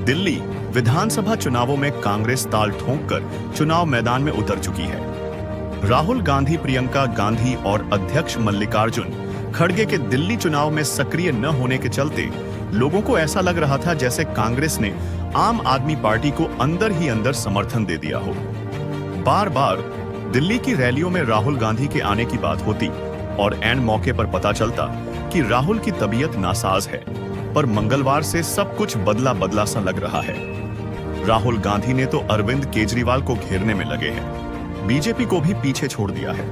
दिल्ली विधानसभा चुनावों में कांग्रेस ताल ठोंककर चुनाव मैदान में उतर चुकी है। राहुल गांधी, प्रियंका गांधी और अध्यक्ष मल्लिकार्जुन खड़गे के दिल्ली चुनाव में सक्रिय न होने के चलते लोगों को ऐसा लग रहा था जैसे कांग्रेस ने आम आदमी पार्टी को अंदर ही अंदर समर्थन दे दिया हो। बार बार दिल्ली की रैलियों में राहुल गांधी के आने की बात होती और ऐन मौके पर पता चलता कि राहुल की तबीयत नासाज है, पर मंगलवार से सब कुछ बदला बदला सा लग रहा है। राहुल गांधी ने तो अरविंद केजरीवाल को घेरने में लगे हैं, बीजेपी को भी पीछे छोड़ दिया है।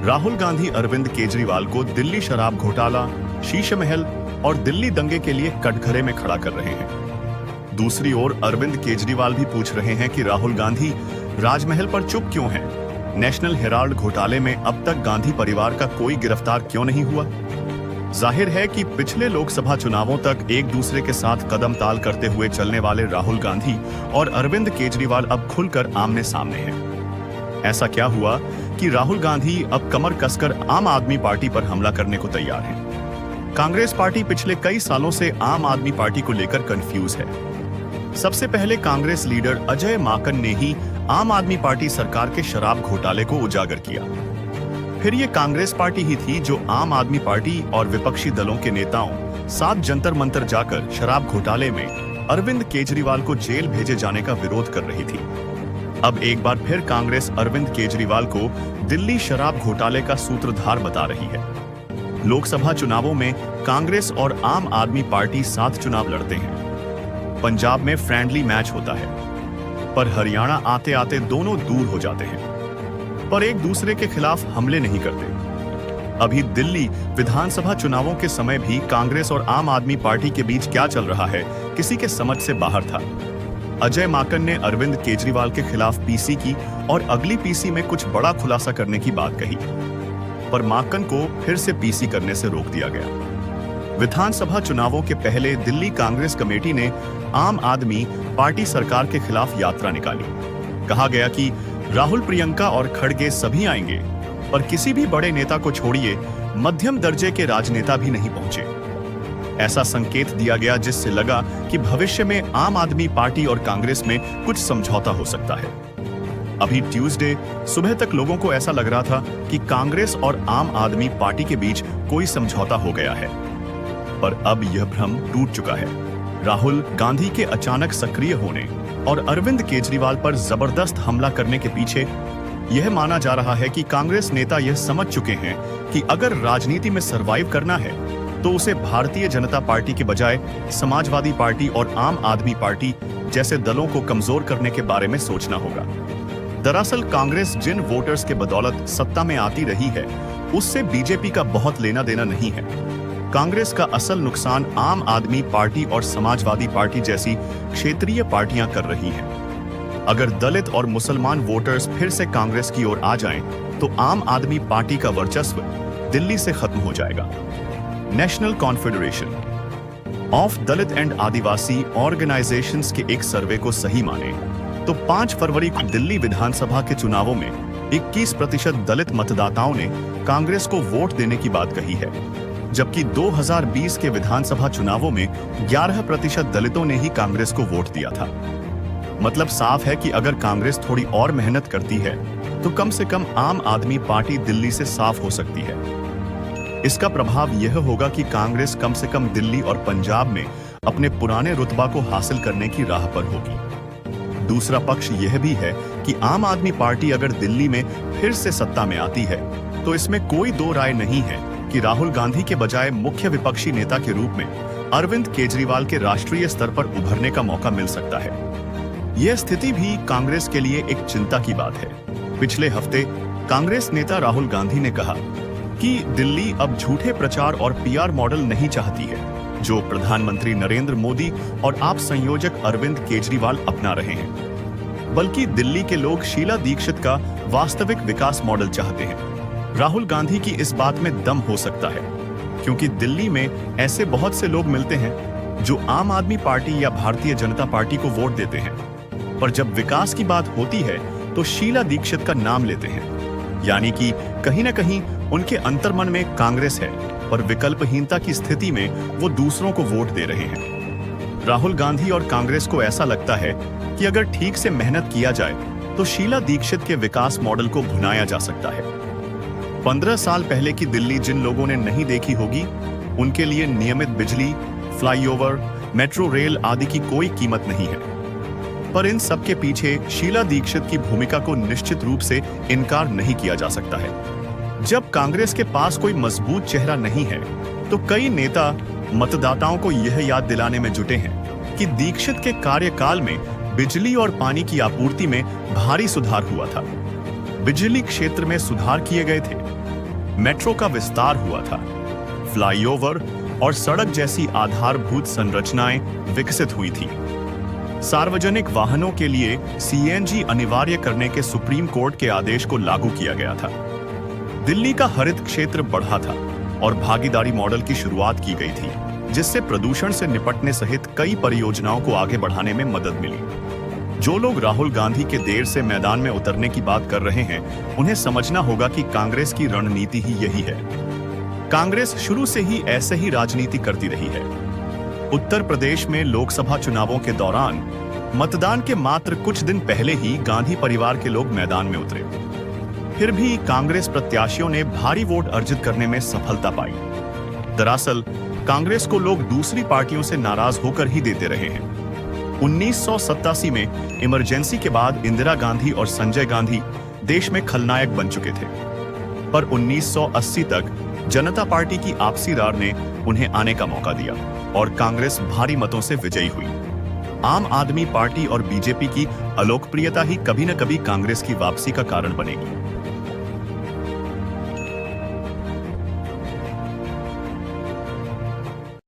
राहुल गांधी अरविंद केजरीवाल को दिल्ली शराब घोटाला, शीश महल और दिल्ली दंगे के लिए कटघरे में खड़ा कर रहे हैं। दूसरी ओर अरविंद केजरीवाल भी पूछ रहे हैं कि राहुल गांधी राजमहल पर चुप क्यों हैं? नेशनल हेराल्ड घोटाले में अब तक गांधी परिवार का कोई गिरफ्तार क्यों नहीं हुआ? जाहिर है कि पिछले लोकसभा चुनावों तक एक दूसरे के साथ कदम ताल करते हुए चलने वाले राहुल गांधी और अरविंद केजरीवाल अब खुलकर आमने सामने हैं। ऐसा क्या हुआ कि राहुल गांधी अब कमर कसकर आम आदमी पार्टी पर हमला करने को तैयार हैं? कांग्रेस पार्टी पिछले कई सालों से आम आदमी पार्टी को लेकर कंफ्यूज है। सबसे पहले कांग्रेस लीडर अजय माकन ने ही आम आदमी पार्टी सरकार के शराब घोटाले को उजागर किया। फिर ये कांग्रेस पार्टी ही थी जो आम आदमी पार्टी और विपक्षी दलों के नेताओं साथ जंतर मंतर जाकर शराब घोटाले में अरविंद केजरीवाल को जेल भेजे जाने का विरोध कर रही थी। अब एक बार फिर कांग्रेस अरविंद केजरीवाल को दिल्ली शराब घोटाले का सूत्रधार बता रही है। लोकसभा चुनावों में कांग्रेस और आम आदमी पार्टी साथ चुनाव लड़ते हैं। पंजाब में फ्रेंडली मैच होता है, पर हरियाणा आते आते दोनों दूर हो जाते हैं, पर एक दूसरे के खिलाफ हमले नहीं करते। अभी दिल्ली विधानसभा चुनावों के समय भी कांग्रेस और आम आदमी पार्टी के बीच क्या चल रहा है किसी के समझ से बाहर था। अजय माकन ने अरविंद केजरीवाल के खिलाफ पीसी की और अगली पीसी में कुछ बड़ा खुलासा करने की बात कही, पर माकन को फिर से पीसी करने से रोक दिया गया। विधानसभा चुनावों के पहले दिल्ली कांग्रेस कमेटी ने आम आदमी पार्टी सरकार के खिलाफ यात्रा निकाली। कहा गया कि राहुल, प्रियंका और खड़गे सभी आएंगे, पर किसी भी बड़े नेता को छोड़िए मध्यम दर्जे के राजनेता भी नहीं पहुंचे। ऐसा संकेत दिया गया जिससे लगा कि भविष्य में आम आदमी पार्टी और कांग्रेस में कुछ समझौता हो सकता है। अभी ट्यूसडे सुबह तक लोगों को ऐसा लग रहा था कि कांग्रेस और आम आदमी पार्टी के बीच कोई समझौता हो गया है, पर अब यह भ्रम टूट चुका है। राहुल गांधी के अचानक सक्रिय होने और अरविंद केजरीवाल पर जबरदस्त हमला करने के पीछे यह माना जा रहा है कि कांग्रेस नेता यह समझ चुके हैं कि अगर राजनीति में सरवाइव करना है तो उसे भारतीय जनता पार्टी के बजाय समाजवादी पार्टी और आम आदमी पार्टी जैसे दलों को कमजोर करने के बारे में सोचना होगा। दरअसल कांग्रेस जिन वोटर्स के बदौलत सत्ता में आती रही है, उससे बीजेपी का बहुत लेना देना नहीं है। कांग्रेस का असल नुकसान आम आदमी पार्टी और समाजवादी पार्टी जैसी क्षेत्रीय पार्टियां कर रही हैं। अगर दलित और मुसलमान वोटर्स फिर से कांग्रेस की ओर आ जाएं, तो आम आदमी पार्टी का वर्चस्व दिल्ली से खत्म हो जाएगा। National confederation of Dalit and Adivasi organisations के एक सर्वे को सही माने तो 5 फरवरी को दिल्ली विधानसभा के चुनावों में 21% दलित मतदाताओं ने कांग्रेस को वोट देने की बात कही है, जबकि 2020 के विधानसभा चुनावों में 11% दलितों ने ही कांग्रेस को वोट दिया था। मतलब साफ है कि अगर कांग्रेस थोड़ी और मेहनत करती है तो कम से कम आम आदमी पार्टी दिल्ली से साफ हो सकती है। इसका प्रभाव यह होगा कि कांग्रेस कम से कम दिल्ली और पंजाब में अपने पुराने रुतबा को हासिल करने की राह पर होगी। दूसरा पक्ष यह भी है कि आम आदमी पार्टी अगर दिल्ली में फिर से सत्ता में आती है तो इसमें कोई दो राय नहीं है कि राहुल गांधी के बजाय मुख्य विपक्षी नेता के रूप में अरविंद केजरीवाल के राष्ट्रीय स्तर पर उभरने का मौका मिल सकता है। यह स्थिति भी कांग्रेस के लिए एक चिंता की बात है। पिछले हफ्ते कांग्रेस नेता राहुल गांधी ने कहा कि दिल्ली अब झूठे प्रचार और पीआर मॉडल नहीं चाहती है जो प्रधानमंत्री नरेंद्र मोदी और आप संयोजक अरविंद केजरीवाल अपना रहे हैं, बल्कि दिल्ली के लोग शीला दीक्षित का वास्तविक विकास मॉडल चाहते हैं। राहुल गांधी की इस बात में दम हो सकता है, क्योंकि दिल्ली में ऐसे बहुत से लोग मिलते हैं जो आम आदमी पार्टी या भारतीय जनता पार्टी को वोट देते हैं, पर जब विकास की बात होती है तो शीला दीक्षित का नाम लेते हैं। यानी कि कहीं ना कहीं उनके अंतर्मन में कांग्रेस है, पर विकल्पहीनता की स्थिति में वो दूसरों को वोट दे रहे हैं। राहुल गांधी और कांग्रेस को ऐसा लगता है कि अगर ठीक से मेहनत किया जाए तो शीला दीक्षित के विकास मॉडल को भुनाया जा सकता है। 15 साल पहले की दिल्ली जिन लोगों ने नहीं देखी होगी, उनके लिए नियमित बिजली, फ्लाईओवर, मेट्रो रेल आदि की कोई कीमत नहीं है। पर इन सब के पीछे शीला दीक्षित की भूमिका को निश्चित रूप से इनकार नहीं किया जा सकता है। जब कांग्रेस के पास कोई मजबूत चेहरा नहीं है, तो कई नेता मतदाताओं को यह याद दिलाने में जुटे हैं कि दीक्षित के कार्यकाल में बिजली और पानी की आपूर्ति में भारी सुधार हुआ था। बिजली क्षेत्र में सुधार किए गए थे, मेट्रो का विस्तार हुआ था, फ्लाईओवर और सड़क जैसी आधारभूत संरचनाएं विकसित हुई थी। सार्वजनिक वाहनों के लिए सीएनजी अनिवार्य करने के सुप्रीम कोर्ट के आदेश को लागू किया गया था। दिल्ली का हरित क्षेत्र बढ़ा था और भागीदारी मॉडल की शुरुआत की गई थी, जिससे प्रदूषण से निपटने सहित कई परियोजनाओं को आगे बढ़ाने में मदद मिली। जो लोग राहुल गांधी के देर से मैदान में उतरने की बात कर रहे हैं, उन्हें समझना होगा कि कांग्रेस की रणनीति ही यही है। कांग्रेस शुरू से ही ऐसे ही राजनीति करती रही है। उत्तर प्रदेश में लोकसभा चुनावों के दौरान मतदान के मात्र कुछ दिन पहले ही गांधी परिवार के लोग मैदान में उतरे। फिर भी कांग्रेस प्रत्याशियों ने भारी वोट अर्जित करने में सफलता पाई। दरअसल कांग्रेस को लोग दूसरी पार्टियों से नाराज होकर ही देते रहे हैं। 1987 में इमरजेंसी के बाद इंदिरा गांधी और संजय गांधी देश में खलनायक बन चुके थे, पर 1980 तक जनता पार्टी की आपसी रार ने उन्हें आने का मौका दिया और कांग्रेस भारी मतों से विजयी हुई। आम आदमी पार्टी और बीजेपी की अलोकप्रियता ही कभी न कभी कांग्रेस की वापसी का कारण बनेगी।